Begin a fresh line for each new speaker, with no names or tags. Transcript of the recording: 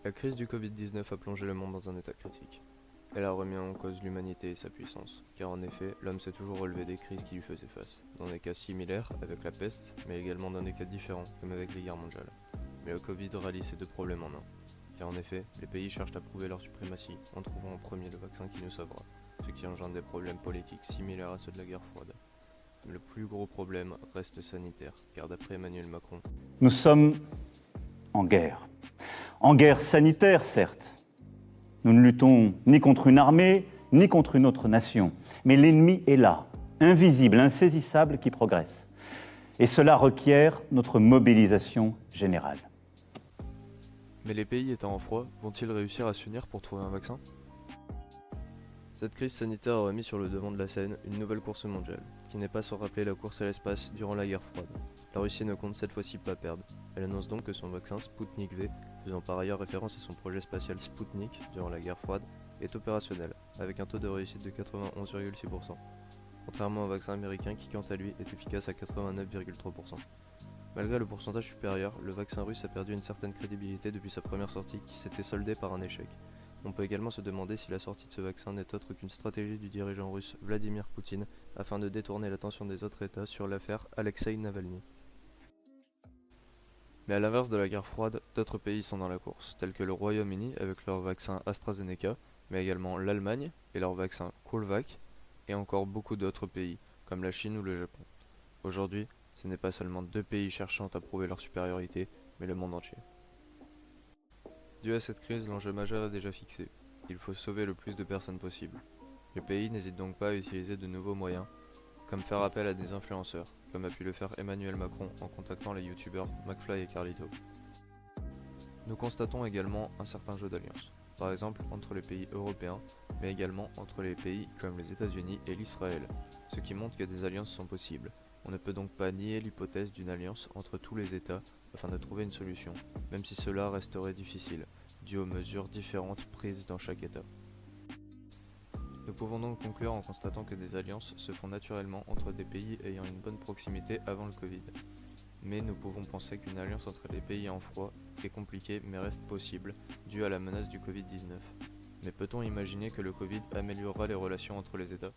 La crise du Covid-19 a plongé le monde dans un état critique. Elle a remis en cause l'humanité et sa puissance, car en effet, l'homme s'est toujours relevé des crises qui lui faisaient face, dans des cas similaires avec la peste, mais également dans des cas différents, comme avec les guerres mondiales. Mais le Covid rallie ces deux problèmes en un, car en effet, les pays cherchent à prouver leur suprématie en trouvant en premier le vaccin qui nous sauvera, ce qui engendre des problèmes politiques similaires à ceux de la guerre froide. Mais le plus gros problème reste sanitaire, car d'après Emmanuel Macron,
nous sommes en guerre. En guerre sanitaire, certes. Nous ne luttons ni contre une armée, ni contre une autre nation. Mais l'ennemi est là, invisible, insaisissable, qui progresse. Et cela requiert notre mobilisation générale.
mais les pays étant en froid, vont-ils réussir à s'unir pour trouver un vaccin ? Cette crise sanitaire a remis sur le devant de la scène une nouvelle course mondiale, qui n'est pas sans rappeler la course à l'espace durant la guerre froide. La Russie ne compte cette fois-ci pas perdre. Elle annonce donc que son vaccin Sputnik V, faisant par ailleurs référence à son projet spatial Sputnik durant la guerre froide, est opérationnel, avec un taux de réussite de 91,6%, contrairement au vaccin américain qui quant à lui est efficace à 89,3%. Malgré le pourcentage supérieur, le vaccin russe a perdu une certaine crédibilité depuis sa première sortie qui s'était soldée par un échec. On peut également se demander si la sortie de ce vaccin n'est autre qu'une stratégie du dirigeant russe Vladimir Poutine afin de détourner l'attention des autres États sur l'affaire Alexei Navalny. Mais à l'inverse de la guerre froide, d'autres pays sont dans la course, tels que le Royaume-Uni avec leur vaccin AstraZeneca, mais également l'Allemagne et leur vaccin CureVac, et encore beaucoup d'autres pays, comme la Chine ou le Japon. Aujourd'hui, ce n'est pas seulement deux pays cherchant à prouver leur supériorité, mais le monde entier. Dû à cette crise, l'enjeu majeur est déjà fixé. Il faut sauver le plus de personnes possible. Le pays n'hésite donc pas à utiliser de nouveaux moyens, comme faire appel à des influenceurs, comme a pu le faire Emmanuel Macron en contactant les youtubeurs McFly et Carlito. Nous constatons également un certain jeu d'alliances, par exemple entre les pays européens, mais également entre les pays comme les États-Unis et l'Israël, ce qui montre que des alliances sont possibles. On ne peut donc pas nier l'hypothèse d'une alliance entre tous les États afin de trouver une solution, même si cela resterait difficile, dû aux mesures différentes prises dans chaque État. Nous pouvons donc conclure en constatant que des alliances se font naturellement entre des pays ayant une bonne proximité avant le Covid. Mais nous pouvons penser qu'une alliance entre les pays en froid est compliquée mais reste possible, due à la menace du Covid-19. Mais peut-on imaginer que le Covid améliorera les relations entre les États ?